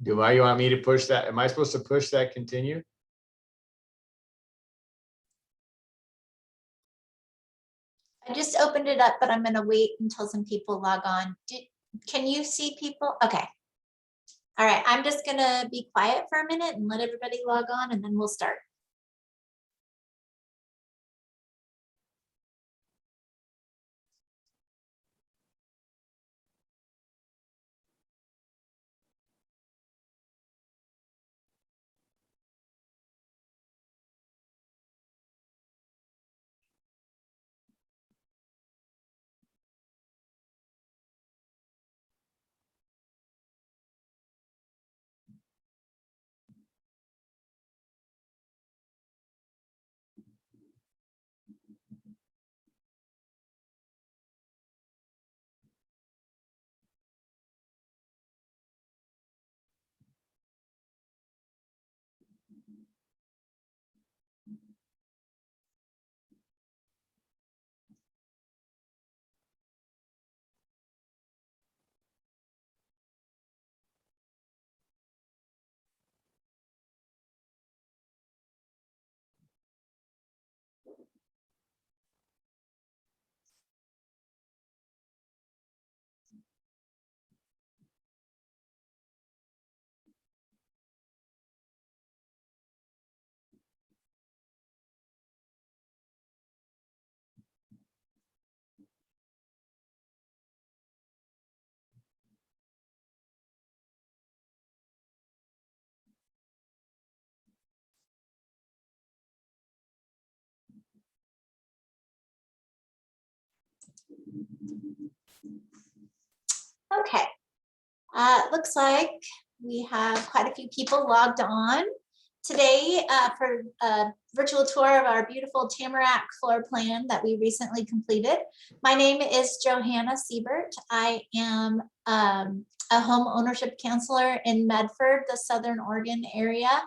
you want me to push that? Am I supposed to push that continue? I just opened it up, but I'm going to wait until some people log on. Can you see people? Okay. All right. I'm just going to be quiet for a minute and let everybody log on, and then we'll start. Okay. Looks like we have quite a few people logged on today for a virtual tour of our beautiful Tamarack floor plan that we recently completed. My name is Johanna Siebert. I am a home ownership counselor in Medford, the Southern Oregon area.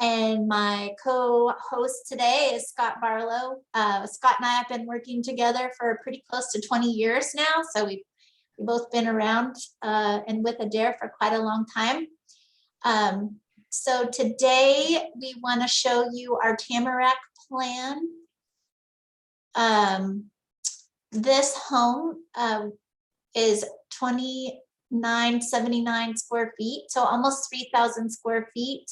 And my co-host today is Scott Barlow. Scott and I have been working together for pretty close to 20 years now. So we've both been around and with Adair for quite a long time. So today we want to show you our Tamarack plan. This home is 2,979 square feet, so almost 3,000 square feet.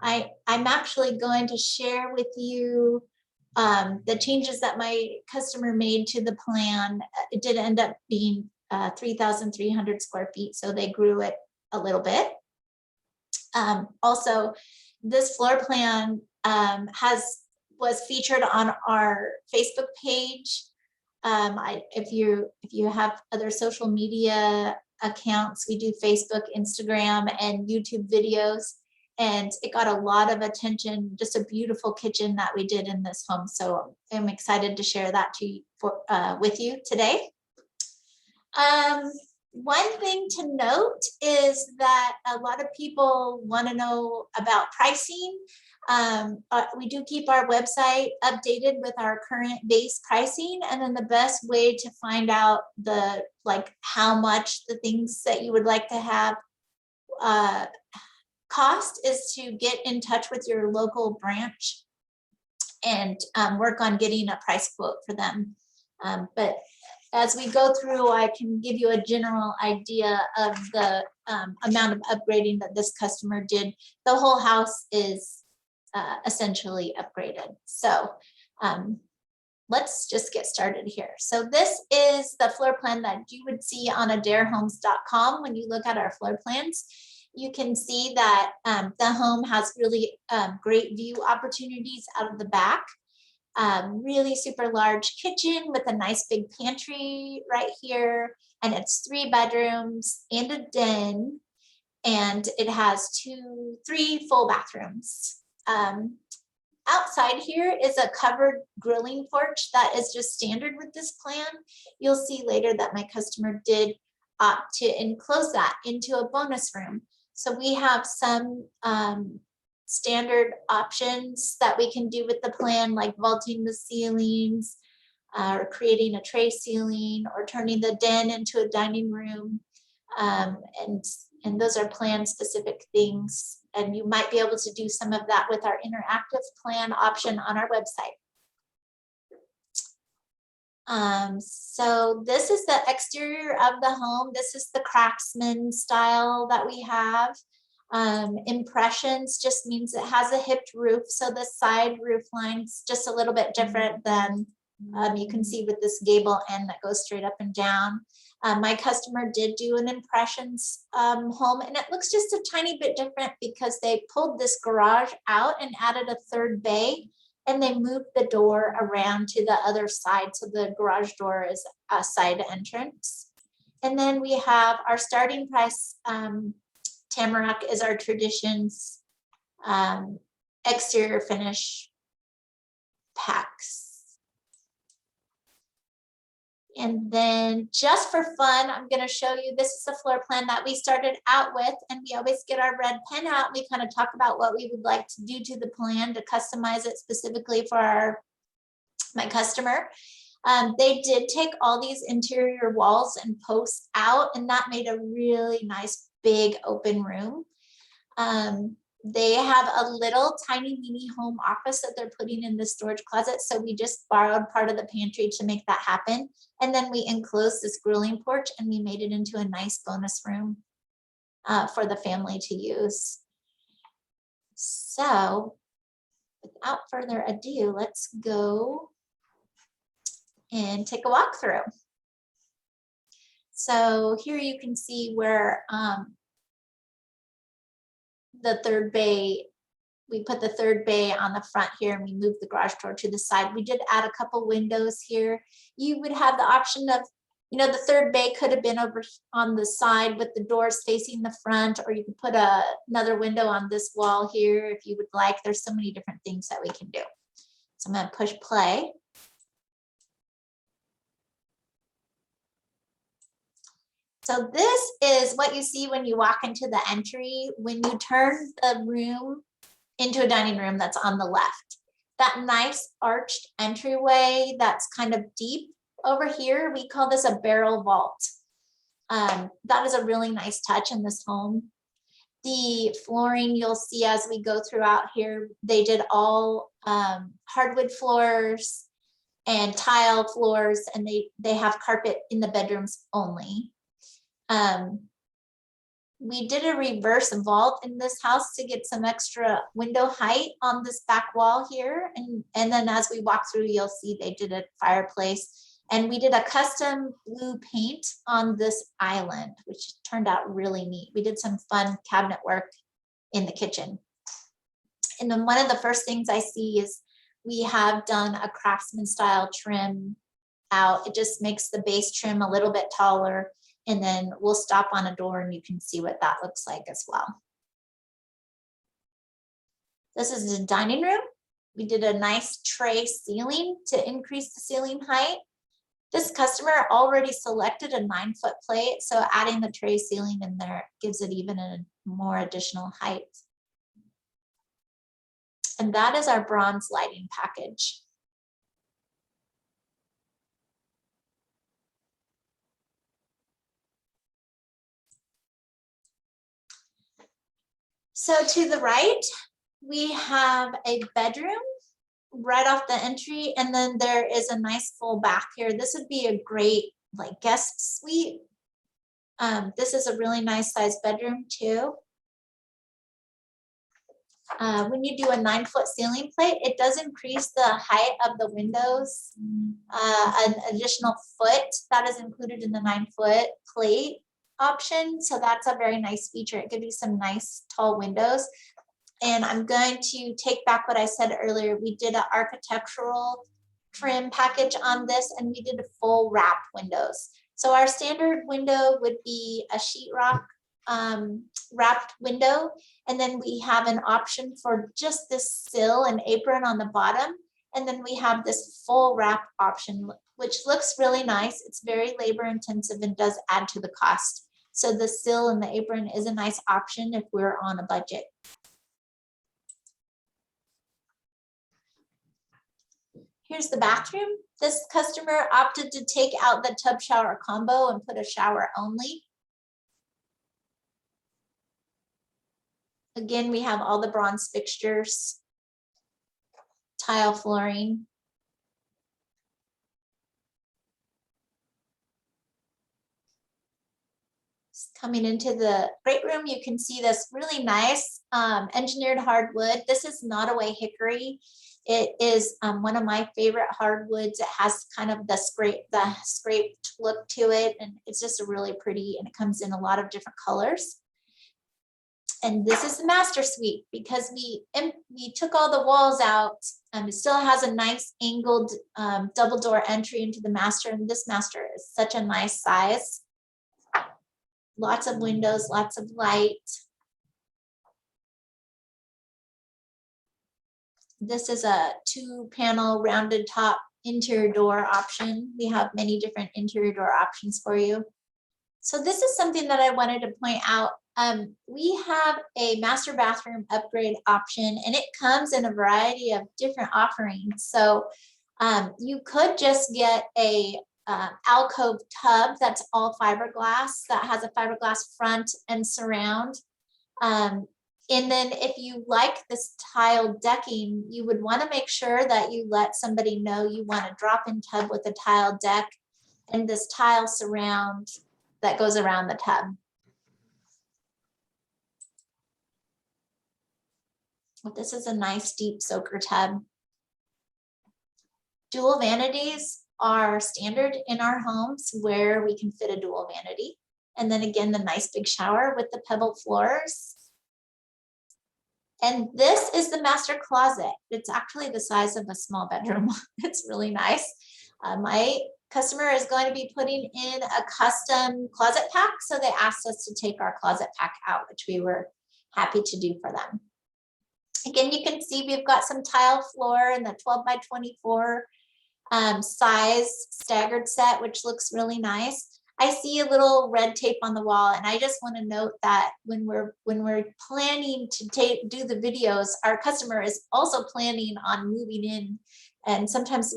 I'm actually going to share with you the changes that my customer made to the plan. It did end up being 3,300 square feet, so they grew it a little bit. Also, this floor plan was featured on our Facebook page. If you have other social media accounts, we do Facebook, Instagram, and YouTube videos, and it got a lot of attention. Just a beautiful kitchen that we did in this home, so I'm excited to share that with you today. One thing to note is that a lot of people want to know about pricing. We do keep our website updated with our current base pricing, and then the best way to find out how much the things that you would like to have cost is to get in touch with your local branch and work on getting a price quote for them. But as we go through, I can give you a general idea of the amount of upgrading that this customer did. The whole house is essentially upgraded. So let's just get started here. So this is the floor plan that you would see on adairhomes.com. When you look at our floor plans, you can see that the home has really great view opportunities out of the back. Really super large kitchen with a nice big pantry right here, and it's 3 bedrooms and a den, and it has 3 full bathrooms. Outside here is a covered grilling porch that is just standard with this plan. You'll see later that my customer did opt to enclose that into a bonus room. So we have some standard options that we can do with the plan, like vaulting the ceilings, or creating a tray ceiling, or turning the den into a dining room. And And those are plan specific things. And you might be able to do some of that with our interactive plan option on our website. So this is the exterior of the home. This is the craftsman style that we have. Impressions just means it has a hipped roof. So the side roof line's just a little bit different than you can see with this gable end that goes straight up and down. My customer did do an impressions home, and it looks just a tiny bit different because they pulled this garage out and added a third bay, and they moved the door around to the other side. So the garage door is a side entrance. And then we have our starting price. Tamarack is our Traditions exterior finish packs. And then just for fun, I'm going to show you, this is the floor plan that we started out with, and we always get our red pen out. We kind of talk about what we would like to do to the plan to customize it specifically for my customer. They did take all these interior walls and posts out, and that made a really nice big open room. They have a little tiny mini home office that they're putting in the storage closet. So we just borrowed part of the pantry to make that happen. And then we enclosed this grilling porch and we made it into a nice bonus room for the family to use. So without further ado, let's go and take a walk through. So here you can see where the third bay, we put the third bay on the front here and we moved the garage door to the side. We did add a couple windows here. You would have the option of, you know, the third bay could have been over on the side with the doors facing the front, or you could put another window on this wall here if you would like. There's so many different things that we can do. So I'm going to push play. So this is what you see when you walk into the entry. When you turn the room into a dining room that's on the left, that nice arched entryway that's kind of deep over here, we call this a barrel vault. That is a really nice touch in this home. The flooring you'll see as we go throughout here, they did all hardwood floors and tile floors, and they have carpet in the bedrooms only. We did a reverse vault in this house to get some extra window height on this back wall here. And then as we walk through, you'll see they did a fireplace, and we did a custom blue paint on this island, which turned out really neat. We did some fun cabinet work in the kitchen. And then one of the first things I see is we have done a craftsman style trim out. It just makes the base trim a little bit taller. And then we'll stop on a door and you can see what that looks like as well. This is the dining room. We did a nice tray ceiling to increase the ceiling height. This customer already selected a 9-foot plate, so adding the tray ceiling in there gives it even a more additional height. And that is our bronze lighting package. So to the right, we have a bedroom right off the entry, and then there is a nice full bath here. This would be a great like guest suite. This is a really nice sized bedroom too. When you do a 9-foot ceiling plate, it does increase the height of the windows an additional foot. That is included in the 9-foot plate option. So that's a very nice feature. It gives you some nice tall windows. And I'm going to take back what I said earlier. We did an architectural trim package on this, and we did a full wrap windows. So our standard window would be a sheetrock wrapped window, and then we have an option for just this sill and apron on the bottom, and then we have this full wrap option, which looks really nice. It's very labor intensive and does add to the cost. So the sill and the apron is a nice option if we're on a budget. Here's the bathroom. This customer opted to take out the tub shower combo and put a shower only. Again, we have all the bronze fixtures, tile flooring. Coming into the great room, you can see this really nice engineered hardwood. This is Nottoway hickory. It is one of my favorite hardwoods. It has kind of the scraped look to it, and it's just really pretty, and it comes in a lot of different colors. And this is the master suite because we took all the walls out. It still has a nice angled double door entry into the master, and this master is such a nice size. Lots of windows, lots of light. This is a 2-panel rounded top interior door option. We have many different interior door options for you. So this is something that I wanted to point out. We have a master bathroom upgrade option, and it comes in a variety of different offerings. So you could just get a alcove tub that's all fiberglass, that has a fiberglass front and surround. And then if you like this tile decking, you would want to make sure that you let somebody know you want a drop-in tub with a tile deck and this tile surround that goes around the tub. This is a nice deep soaker tub. Dual vanities are standard in our homes where we can fit a dual vanity. And then again, the nice big shower with the pebble floors. And this is the master closet. It's actually the size of a small bedroom. It's really nice. My customer is going to be putting in a custom closet pack. So they asked us to take our closet pack out, which we were happy to do for them. Again, you can see we've got some tile floor in the 12 by 24 size staggered set, which looks really nice. I see a little red tape on the wall, and I just want to note that when we're planning to do the videos, our customer is also planning on moving in, and sometimes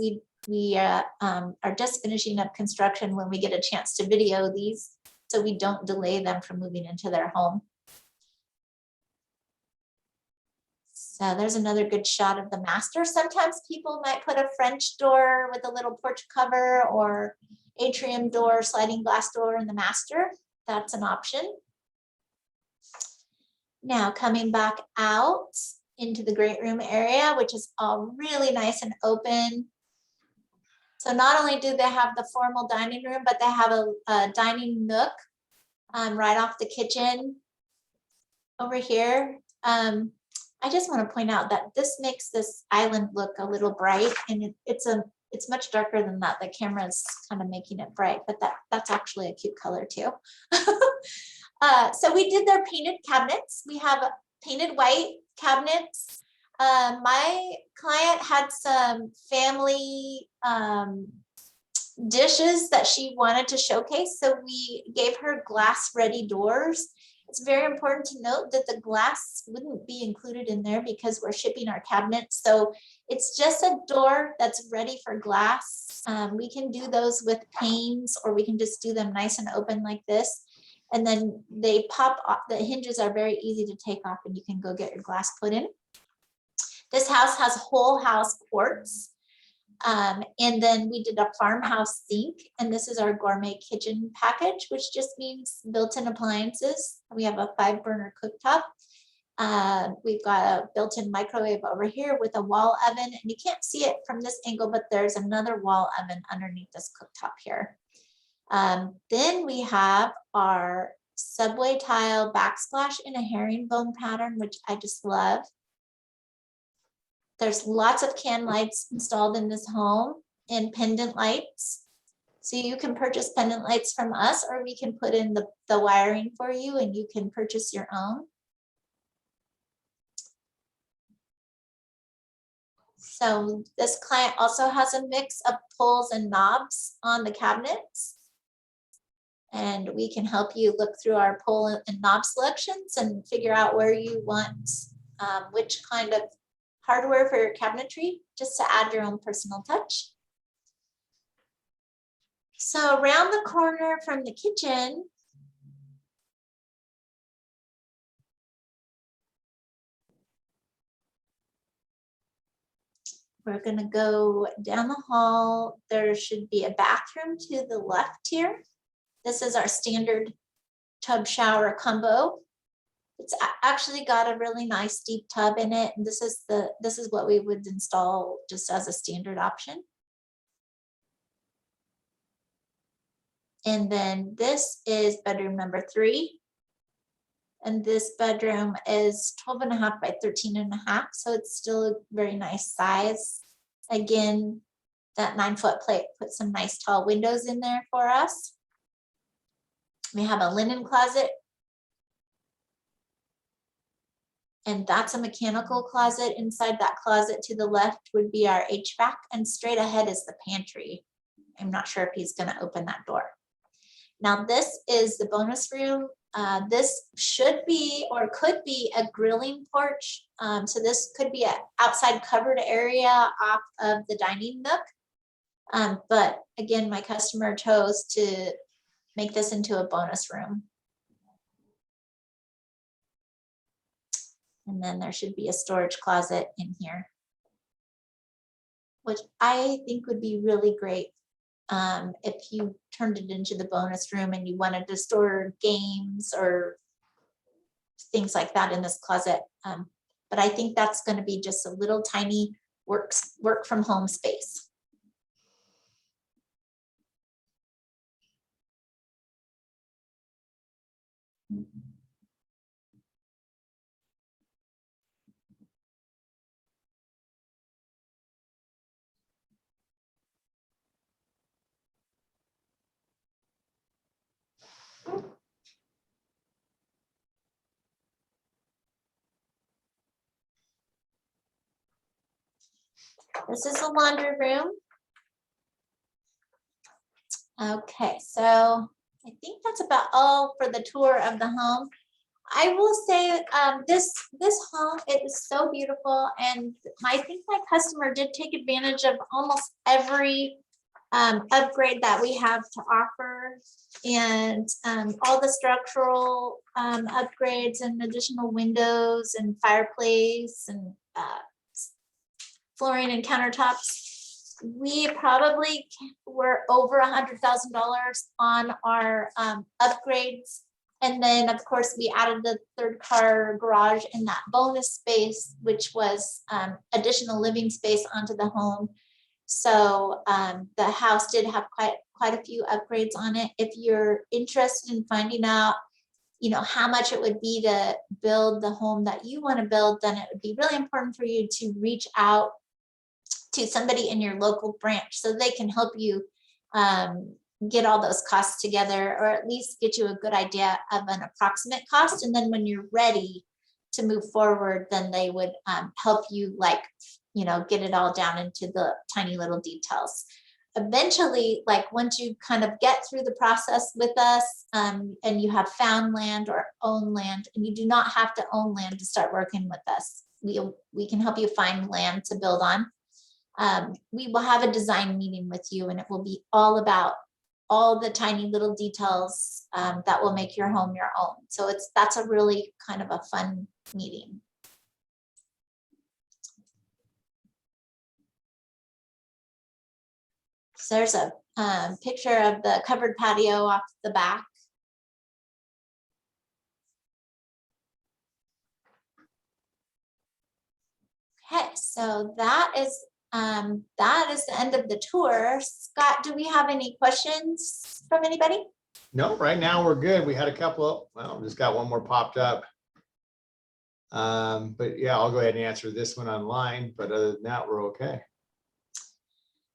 we are just finishing up construction when we get a chance to video these, so we don't delay them from moving into their home. So there's another good shot of the master. Sometimes people might put a French door with a little porch cover or atrium door, sliding glass door in the master. That's an option. Now coming back out into the great room area, which is all really nice and open. So not only do they have the formal dining room, but they have a dining nook right off the kitchen over here. I just want to point out that this makes this island look a little bright, and it's much darker than that. The camera is kind of making it bright, but that's actually a cute color too. So we did their painted cabinets. We have painted white cabinets. My client had some family dishes that she wanted to showcase, so we gave her glass ready doors. It's very important to note that the glass wouldn't be included in there because we're shipping our cabinets. So it's just a door that's ready for glass. We can do those with panes, or we can just do them nice and open like this. And then they pop off. The hinges are very easy to take off, and you can go get your glass put in. This house has whole house quartz. And then we did a farmhouse sink, and this is our gourmet kitchen package, which just means built-in appliances. We have a 5-burner cooktop. We've got a built-in microwave over here with a wall oven, and you can't see it from this angle, but there's another wall oven underneath this cooktop here. Then we have our subway tile backsplash in a herringbone pattern, which I just love. There's lots of can lights installed in this home and pendant lights. So you can purchase pendant lights from us, or we can put in the wiring for you and you can purchase your own. So this client also has a mix of pulls and knobs on the cabinets. And we can help you look through our pull and knob selections and figure out where you want which kind of hardware for your cabinetry, just to add your own personal touch. So around the corner from the kitchen, We're gonna go down the hall. There should be a bathroom to the left here. This is our standard tub shower combo. It's actually got a really nice deep tub in it. And this is what we would install just as a standard option. And then this is bedroom number 3. And this bedroom is 12.5 by 13.5. So it's still a very nice size. Again, that 9-foot plate puts some nice tall windows in there for us. We have a linen closet. And that's a mechanical closet. Inside that closet to the left would be our HVAC, and straight ahead is the pantry. I'm not sure if he's going to open that door. Now this is the bonus room. This should be or could be a grilling porch. So this could be an outside covered area off of the dining nook. But again, my customer chose to make this into a bonus room. And then there should be a storage closet in here, which I think would be really great if you turned it into the bonus room and you wanted to store games or things like that in this closet. But I think that's going to be just a little tiny work from home space. This is the laundry room. Okay, so I think that's about all for the tour of the home. I will say this home, it is so beautiful, and I think my customer did take advantage of almost every upgrade that we have to offer, and all the structural upgrades and additional windows and fireplace and flooring and countertops. We probably were over $100,000 on our upgrades. And then of course we added the 3rd car garage in that bonus space, which was additional living space onto the home. So the house did have quite a few upgrades on it. If you're interested in finding out, you know, how much it would be to build the home that you want to build, then it would be really important for you to reach out to somebody in your local branch so they can help you get all those costs together, or at least get you a good idea of an approximate cost. And then when you're ready to move forward, then they would help you, like, you know, get it all down into the tiny little details. Eventually, like once you kind of get through the process with us and you have found land or own land, and you do not have to own land to start working with us. We can help you find land to build on. We will have a design meeting with you, and it will be all about all the tiny little details that will make your home your own. So that's a really kind of a fun meeting. So there's a picture of the covered patio off the back. Okay, so that is the end of the tour. Scott, do we have any questions from anybody? No, right now we're good. We had a couple, well, just got one more popped up. But yeah, I'll go ahead and answer this one online, but other than that, we're okay.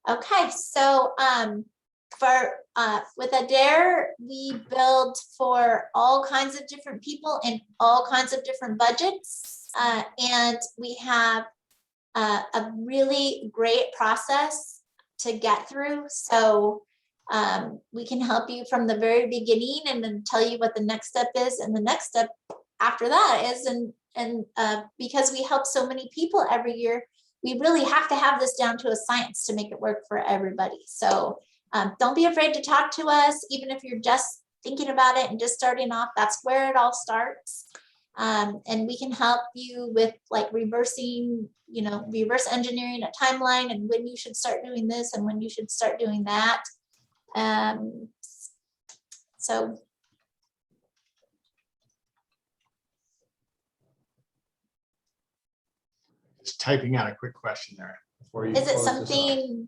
Okay, so with Adair, we build for all kinds of different people and all kinds of different budgets. And we have a really great process to get through. So we can help you from the very beginning and then tell you what the next step is. And the next step after that is, and because we help so many people every year, we really have to have this down to a science to make it work for everybody. So don't be afraid to talk to us, even if you're just thinking about it and just starting off. That's where it all starts. And we can help you with like reversing you know, reverse engineering a timeline and when you should start doing this and when you should start doing that. So Just typing out a quick question there before you. is it close this off. something,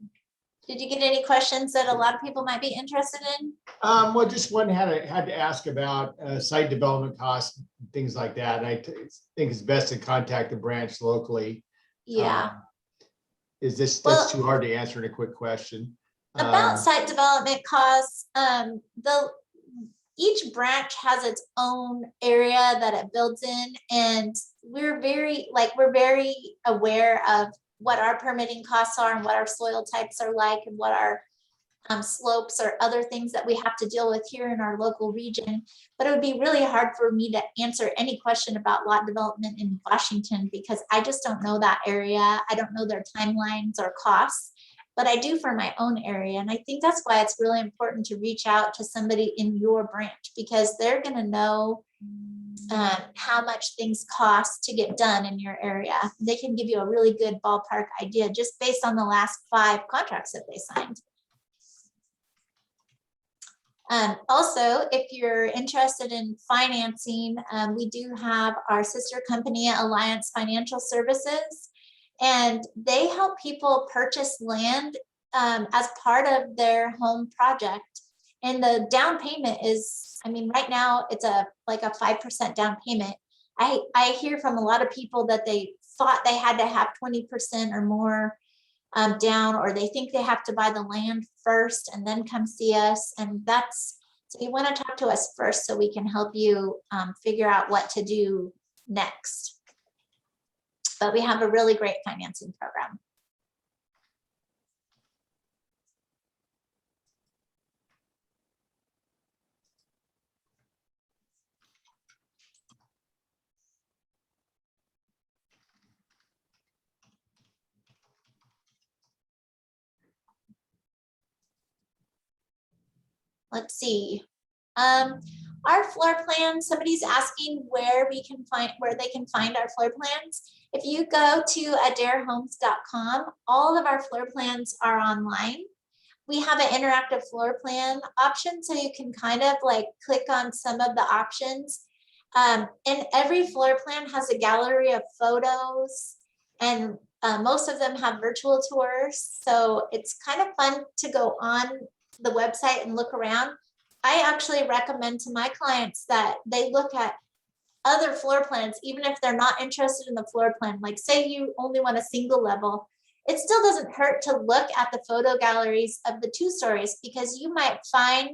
did you get any questions that a lot of people might be interested in? Well, just one had to ask about site development costs, things like that. And I think it's best to contact the branch locally. Yeah. Is this, Well, that's too hard to answer in a quick question. About site development costs, each branch has its own area that it builds in, and we're very aware of what our permitting costs are and what our soil types are like and what our slopes or other things that we have to deal with here in our local region. But it would be really hard for me to answer any question about lot development in Washington because I just don't know that area. I don't know their timelines or costs, but I do for my own area. And I think that's why it's really important to reach out to somebody in your branch because they're going to know how much things cost to get done in your area. They can give you a really good ballpark idea just based on the last 5 contracts that they signed. Also, if you're interested in financing, we do have our sister company, Alliance Financial Services, and they help people purchase land as part of their home project. And the down payment is, I mean, right now it's like a 5% down payment. I hear from a lot of people that they thought they had to have 20% or more down, or they think they have to buy the land first and then come see us. And so you want to talk to us first so we can help you figure out what to do next. But we have a really great financing program. Let's see. Our floor plan, somebody's asking where they can find our floor plans. If you go to adairhomes.com, all of our floor plans are online. We have an interactive floor plan option, so you can kind of like click on some of the options. And every floor plan has a gallery of photos, and most of them have virtual tours. So it's kind of fun to go on the website and look around. I actually recommend to my clients that they look at other floor plans, even if they're not interested in the floor plan. Like say you only want a single level, it still doesn't hurt to look at the photo galleries of the 2 stories because you might find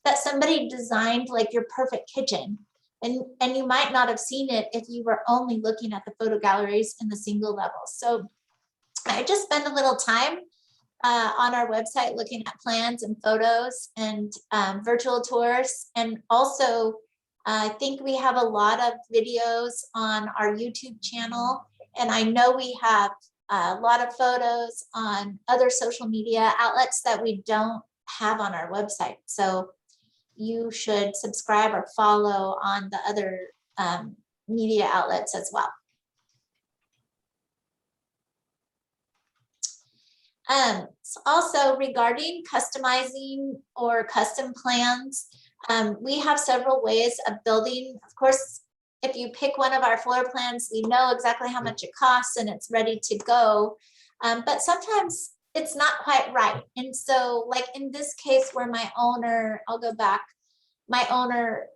that somebody designed like your perfect kitchen and you might not have seen it if you were only looking at the photo galleries in the single level. So I just spend a little time on our website looking at plans and photos and virtual tours. And also, I think we have a lot of videos on our YouTube channel. And I know we have a lot of photos on other social media outlets that we don't have on our website. So you should subscribe or follow on the other media outlets as well. Also regarding customizing or custom plans, we have several ways of building. Of course, if you pick one of our floor plans, we know exactly how much it costs and it's ready to go. But sometimes it's not quite right. And so like in this case where my owner, I'll go back, my owner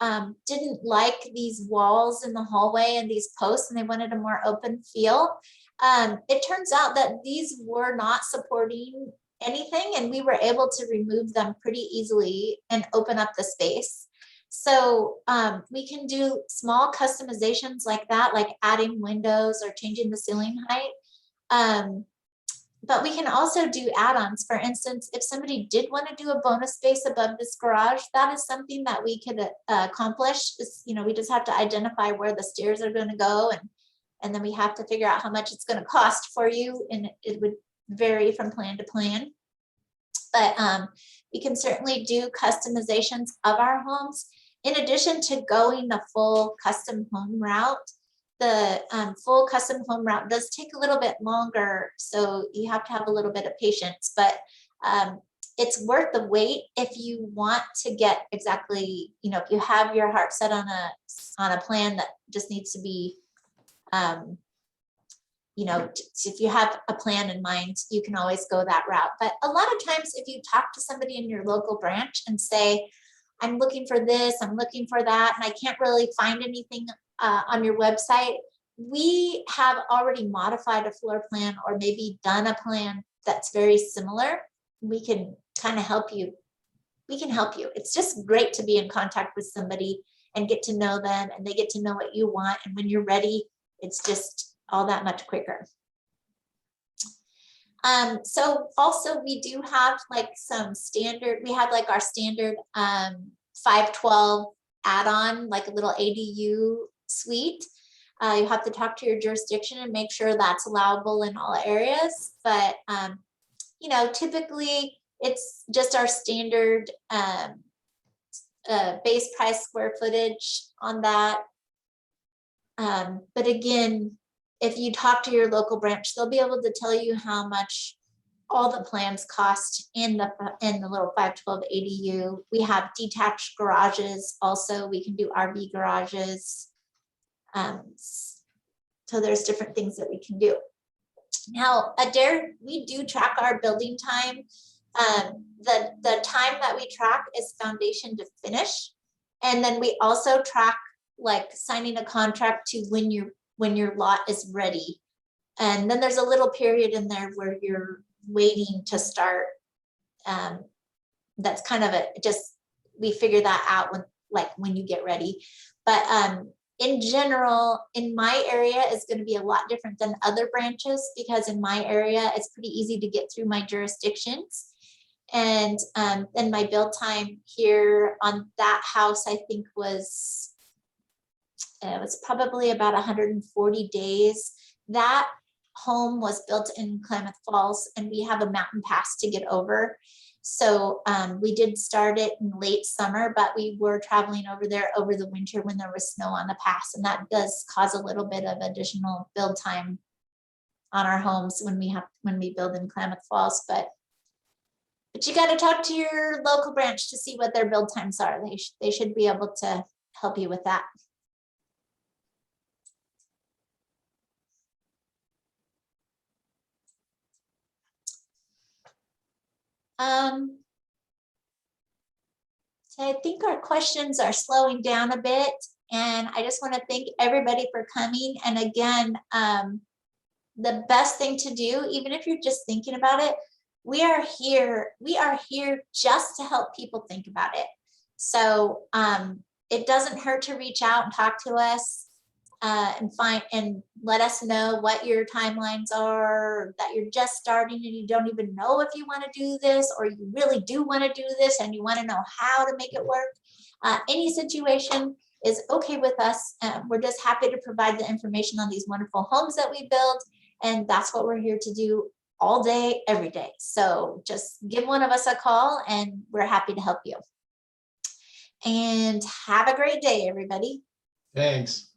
didn't like these walls in the hallway and these posts, and they wanted a more open feel. It turns out that these were not supporting anything, and we were able to remove them pretty easily and open up the space. So we can do small customizations like that, like adding windows or changing the ceiling height. But we can also do add-ons. For instance, if somebody did want to do a bonus space above this garage, that is something that we could accomplish. We just have to identify where the stairs are going to go, and then we have to figure out how much it's going to cost for you, and it would vary from plan to plan. But we can certainly do customizations of our homes. In addition to going the full custom home route, the full custom home route does take a little bit longer, so you have to have a little bit of patience, but it's worth the wait if you want to get exactly, if you have your heart set on a plan that just needs to be, if you have a plan in mind, you can always go that route. But a lot of times if you talk to somebody in your local branch and say, I'm looking for this, I'm looking for that, and I can't really find anything on your website, we have already modified a floor plan or maybe done a plan that's very similar. We can kind of help you. We can help you. It's just great to be in contact with somebody and get to know them, and they get to know what you want. And when you're ready, it's just all that much quicker. So also we do have like some standard, we have like our standard 512 add-on, like a little ADU suite. You have to talk to your jurisdiction and make sure that's allowable in all areas. But, typically it's just our standard base price square footage on that. But again, if you talk to your local branch, they'll be able to tell you how much all the plans cost in the little 512 ADU. We have detached garages also. We can do RV garages. So there's different things that we can do. Now, Adair, we do track our building time. The time that we track is foundation to finish. And then we also track like signing a contract to when your lot is ready. And then there's a little period in there where you're waiting to start. That's kind of we figure that out when you get ready. But in general, in my area is going to be a lot different than other branches, because in my area, it's pretty easy to get through my jurisdictions. And then my build time here on that house, I think was probably about 140 days. That home was built in Klamath Falls, and we have a mountain pass to get over. So we did start it in late summer, but we were traveling over there over the winter when there was snow on the pass, and that does cause a little bit of additional build time on our homes when we build in Klamath Falls. But you got to talk to your local branch to see what their build times are. They should be able to help you with that. So I think our questions are slowing down a bit, and I just want to thank everybody for coming. And again, the best thing to do, even if you're just thinking about it, we are here just to help people think about it. So it doesn't hurt to reach out and talk to us. And let us know what your timelines are, that you're just starting and you don't even know if you want to do this, or you really do want to do this and you want to know how to make it work. Any situation is okay with us. We're just happy to provide the information on these wonderful homes that we build, and that's what we're here to do all day, every day. So just give one of us a call and we're happy to help you. And have a great day, everybody. Thanks.